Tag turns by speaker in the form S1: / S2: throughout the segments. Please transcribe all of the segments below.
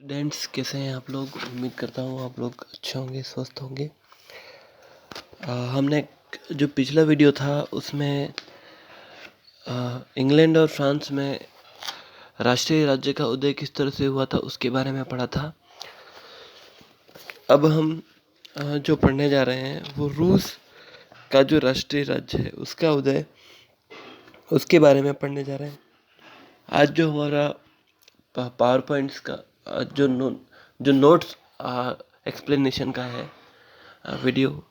S1: Students कैसे हैं आप लोग। उम्मीद करता हूँ आप लोग अच्छे होंगे, स्वस्थ होंगे। हमने जो पिछला वीडियो था उसमें इंग्लैंड और फ्रांस में राष्ट्रीय राज्य का उदय किस तरह से हुआ था उसके बारे में पढ़ा था। अब हम जो पढ़ने जा रहे हैं वो रूस का जो राष्ट्रीय राज्य है उसका उदय, उसके बारे में पढ़ने जा रहे हैं। आज जो हमारा पावर पॉइंट्स का जो नोट्स एक्सप्लेनेशन का है वीडियो,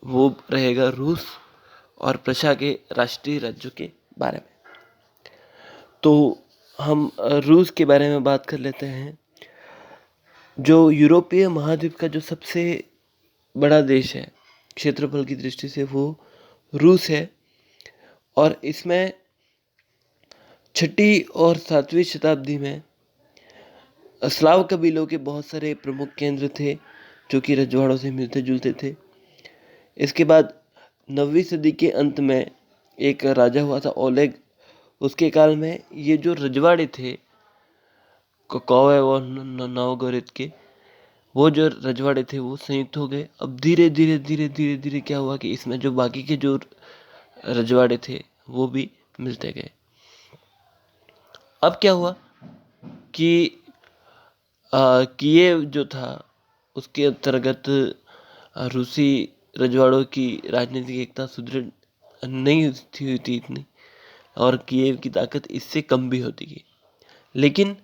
S1: वो रहेगा रूस और प्रशा के राष्ट्रीय राज्यों के बारे में। तो हम रूस के बारे में बात कर लेते हैं। जो यूरोपीय महाद्वीप का जो सबसे बड़ा देश है क्षेत्रफल की दृष्टि से, वो रूस है। और इसमें 6वीं और 7वीं शताब्दी में स्लाव कबीलों के बहुत सारे प्रमुख केंद्र थे जो कि रजवाड़ों से मिलते जुलते थे। इसके बाद 9वीं सदी के अंत में एक राजा हुआ था ओलेग। उसके काल में ये जो रजवाड़े थे कौवे और नौगोरिद के, वो जो रजवाड़े थे वो संयुक्त हो गए। अब धीरे धीरे धीरे धीरे धीरे क्या हुआ कि इसमें जो बाकी के जो रजवाड़े थे वो भी मिलते गए। अब क्या हुआ कि कीव जो था उसके अंतर्गत रूसी रजवाड़ों की राजनीतिक एकता सुदृढ़ नहीं हुई थी इतनी, और कीव की ताकत इससे कम भी होती गई। लेकिन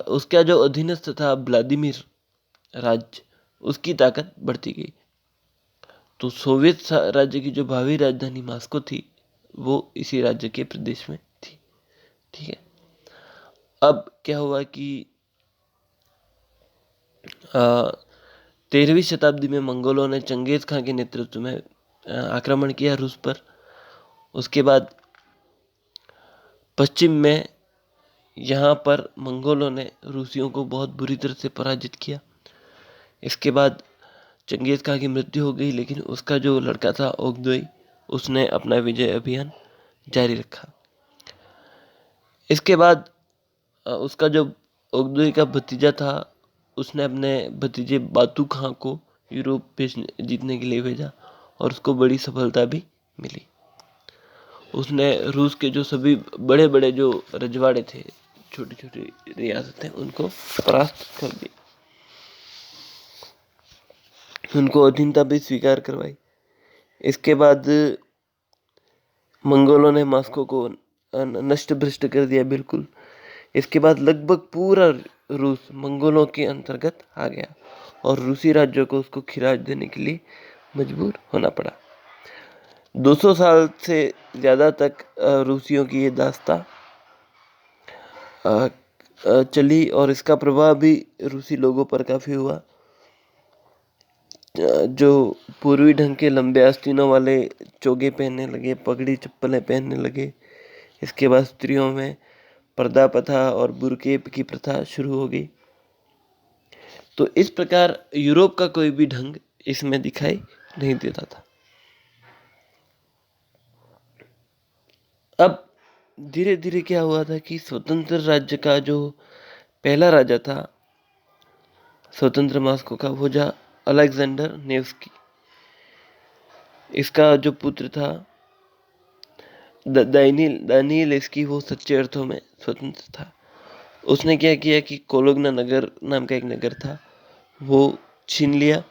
S1: उसका जो अधीनस्थ था व्लादिमीर राज्य, उसकी ताकत बढ़ती गई। तो सोवियत राज्य की जो भावी राजधानी मॉस्को थी वो इसी राज्य के प्रदेश में थी। ठीक है। अब क्या हुआ कि 13वीं शताब्दी में मंगोलों ने चंगेज खां के नेतृत्व में आक्रमण किया रूस पर। उसके बाद पश्चिम में यहाँ पर मंगोलों ने रूसियों को बहुत बुरी तरह से पराजित किया। इसके बाद चंगेज खां की मृत्यु हो गई, लेकिन उसका जो लड़का था ओगदेई, उसने अपना विजय अभियान जारी रखा। इसके बाद उसका जो ओगदेई का भतीजा था, उसने अपने भतीजे बातू खां को यूरोप जीतने के लिए भेजा और उसको बड़ी सफलता भी मिली। उसने रूस के जो सभी बड़े बड़े जो रजवाड़े थे, छोटी छोटी रियासतें, उनको परास्त कर दी, उनको अधीनता भी स्वीकार करवाई। इसके बाद मंगोलों ने मॉस्को को नष्ट भ्रष्ट कर दिया बिल्कुल। इसके बाद लगभग पूरा रूस मंगोलों के अंतर्गत आ गया और रूसी राज्यों को उसको खिराज देने के लिए मजबूर होना पड़ा। 200 साल से ज़्यादा तक रूसियों की ये दास्ता चली और इसका प्रभाव भी रूसी लोगों पर काफ़ी हुआ। जो पूर्वी ढंग के लंबे आस्तीनों वाले चोगे पहनने लगे, पगड़ी चप्पलें पहनने लगे। इसके बाद स्त्रियों में पर्दा प्रथा और बुर्के की प्रथा शुरू हो गई। तो इस प्रकार यूरोप का कोई भी ढंग इसमें दिखाई नहीं देता था। अब धीरे धीरे क्या हुआ था कि स्वतंत्र राज्य का जो पहला राजा था स्वतंत्र मॉस्को का, वो जा अलेक्जेंडर नेव्स्की। इसका जो पुत्र था दानियल इसकी, वो सच्चे अर्थों में स्वतंत्र था। उसने क्या किया कि कोलोगना नगर नाम का एक नगर था, वो छीन लिया।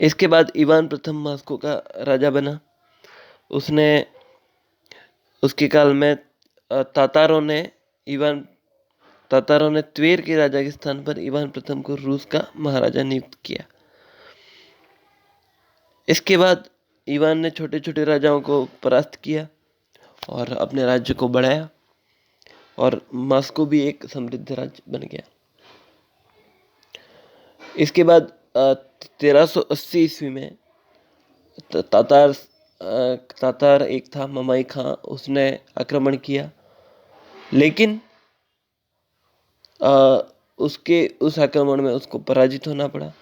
S1: इसके बाद इवान प्रथम मॉस्को का राजा बना। उसके काल में तातारों ने त्वेर के राजा के स्थान पर इवान प्रथम को रूस का महाराजा नियुक्त किया। इसके बाद इवान ने छोटे छोटे राजाओं को परास्त किया और अपने राज्य को बढ़ाया और मॉस्को भी एक समृद्ध राज्य बन गया। इसके बाद 1380 ईस्वी में तातार एक था ममाई खां, उसने आक्रमण किया, लेकिन उसके उस आक्रमण में उसको पराजित होना पड़ा।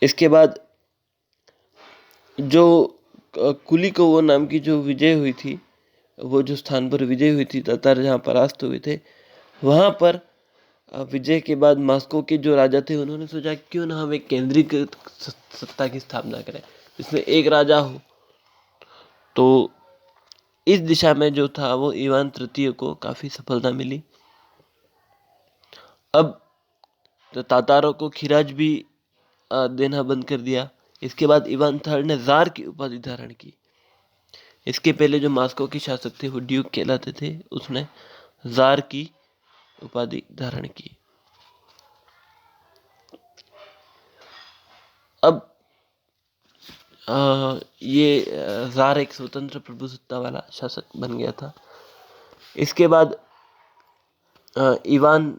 S1: इसके बाद जो कुलिकोवो नाम की जो विजय हुई थी, वो जो स्थान पर विजय हुई थी, तातार जहाँ परास्त हुए थे, वहाँ पर विजय के बाद मॉस्को के जो राजा थे उन्होंने सोचा क्यों ना हम एक केंद्रीकृत सत्ता की स्थापना करें जिसमें एक राजा हो। तो इस दिशा में जो था वो इवान तृतीय को काफी सफलता मिली। अब तो तातारों को खिराज भी देना बंद कर दिया। इसके बाद इवान थर्ड ने जार की उपाधि धारण की। इसके पहले जो मॉस्को के शासक थे वो ड्यूक कहलाते थे, उसने जार की उपाधि धारण की। अब ये जार एक स्वतंत्र प्रभुसत्ता वाला शासक बन गया था। इसके बाद इवान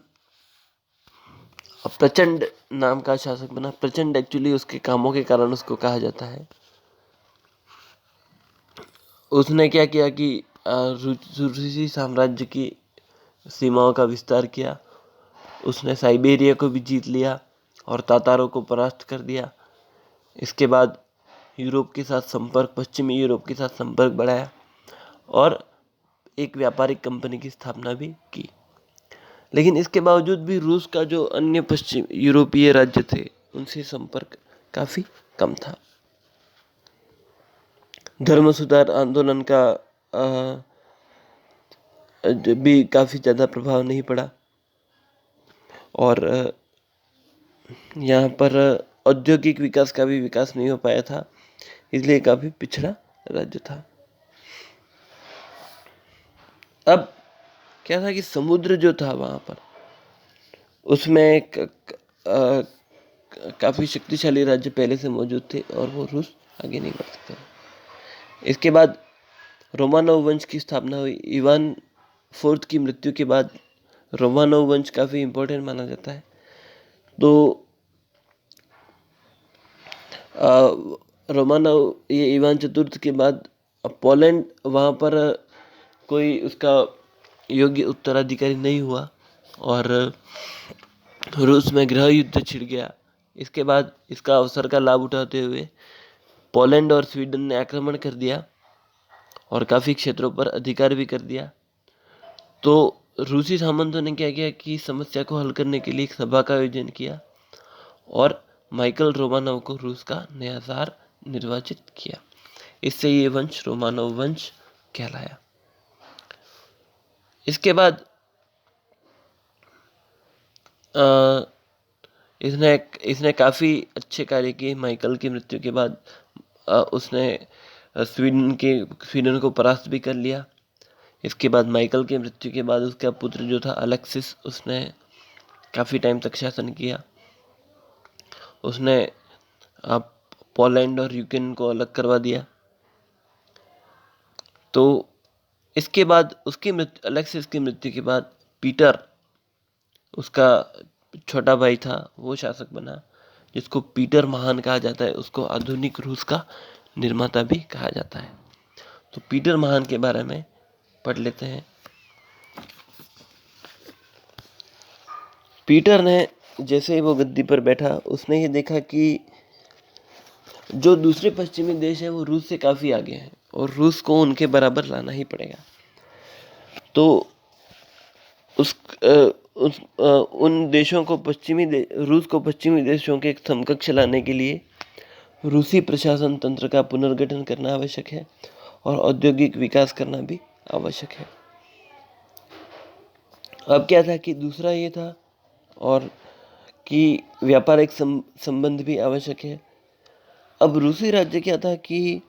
S1: प्रचंड नाम का शासक बना। प्रचंड एक्चुअली उसके कामों के कारण उसको कहा जाता है। उसने क्या किया कि रूसी साम्राज्य की सीमाओं का विस्तार किया। उसने साइबेरिया को भी जीत लिया और तातारों को परास्त कर दिया। इसके बाद यूरोप के साथ संपर्क, पश्चिमी यूरोप के साथ संपर्क बढ़ाया और एक व्यापारिक कंपनी की स्थापना भी की। लेकिन इसके बावजूद भी रूस का जो अन्य पश्चिम यूरोपीय राज्य थे उनसे संपर्क काफी कम था। धर्म सुधार आंदोलन का भी काफी ज्यादा प्रभाव नहीं पड़ा और यहाँ पर औद्योगिक विकास का भी विकास नहीं हो पाया था, इसलिए काफी पिछड़ा राज्य था। अब क्या था कि समुद्र जो था वहां पर उसमें काफी शक्तिशाली राज्य पहले से मौजूद थे और वो रूस आगे नहीं बढ़ सकता। इसके बाद रोमानोव वंश की स्थापना हुई। इवान फोर्थ की मृत्यु के बाद रोमानोव वंश काफी इम्पोर्टेंट माना जाता है। तो रोमानोव ये इवान चतुर्थ के बाद पोलैंड, वहाँ पर कोई उसका योग्य उत्तराधिकारी नहीं हुआ और रूस में गृह युद्ध छिड़ गया। इसके बाद इसका अवसर का लाभ उठाते हुए पोलैंड और स्वीडन ने आक्रमण कर दिया और काफ़ी क्षेत्रों पर अधिकार भी कर दिया। तो रूसी सामंतों ने क्या किया कि समस्या को हल करने के लिए एक सभा का आयोजन किया और माइकल रोमानोव को रूस का नया ज़ार निर्वाचित किया। इससे ये वंश रोमानोव वंश कहलाया। इसके बाद इसने काफ़ी अच्छे कार्य किए। माइकल की मृत्यु के बाद उसने स्वीडन को परास्त भी कर लिया। इसके बाद माइकल की मृत्यु के बाद उसका पुत्र जो था अलेक्सिस, उसने काफ़ी टाइम तक शासन किया। उसने पोलैंड और यूक्रेन को अलग करवा दिया। तो इसके बाद अलेक्सिस की मृत्यु के बाद पीटर, उसका छोटा भाई था, वो शासक बना, जिसको पीटर महान कहा जाता है। उसको आधुनिक रूस का निर्माता भी कहा जाता है। तो पीटर महान के बारे में पढ़ लेते हैं। पीटर ने जैसे ही वो गद्दी पर बैठा, उसने ये देखा कि जो दूसरे पश्चिमी देश हैं वो रूस से काफ़ी आगे हैं और रूस को उनके बराबर लाना ही पड़ेगा। तो उन देशों को रूस को पश्चिमी देशों के एक समकक्ष लाने के लिए रूसी प्रशासन तंत्र का पुनर्गठन करना आवश्यक है और औद्योगिक विकास करना भी आवश्यक है। अब क्या था कि दूसरा ये था और कि व्यापारिक संबंध भी आवश्यक है। अब रूसी राज्य क्या था कि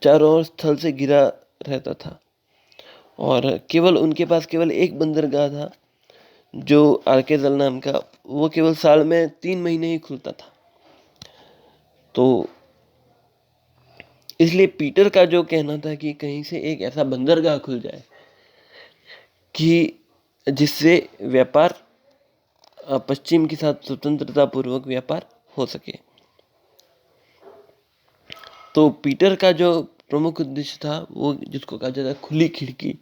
S1: चारों ओर स्थल से घिरा रहता था और उनके पास केवल एक बंदरगाह था जो आर्केजल नाम का, वो केवल साल में 3 महीने ही खुलता था। तो इसलिए पीटर का जो कहना था कि कहीं से एक ऐसा बंदरगाह खुल जाए कि जिससे व्यापार पश्चिम के साथ स्वतंत्रता पूर्वक व्यापार हो सके। तो पीटर का जो प्रमुख उद्देश्य था वो जिसको कहा जाता है खुली खिड़की,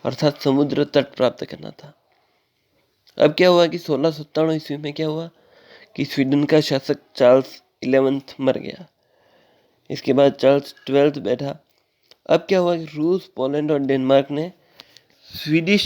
S1: अर्थात समुद्र तट प्राप्त करना था। अब क्या हुआ कि 1697 ईस्वी में क्या हुआ कि स्वीडन का शासक चार्ल्स 11 मर गया। इसके बाद चार्ल्स 12 बैठा। अब क्या हुआ कि रूस, पोलैंड और डेनमार्क ने स्वीडिश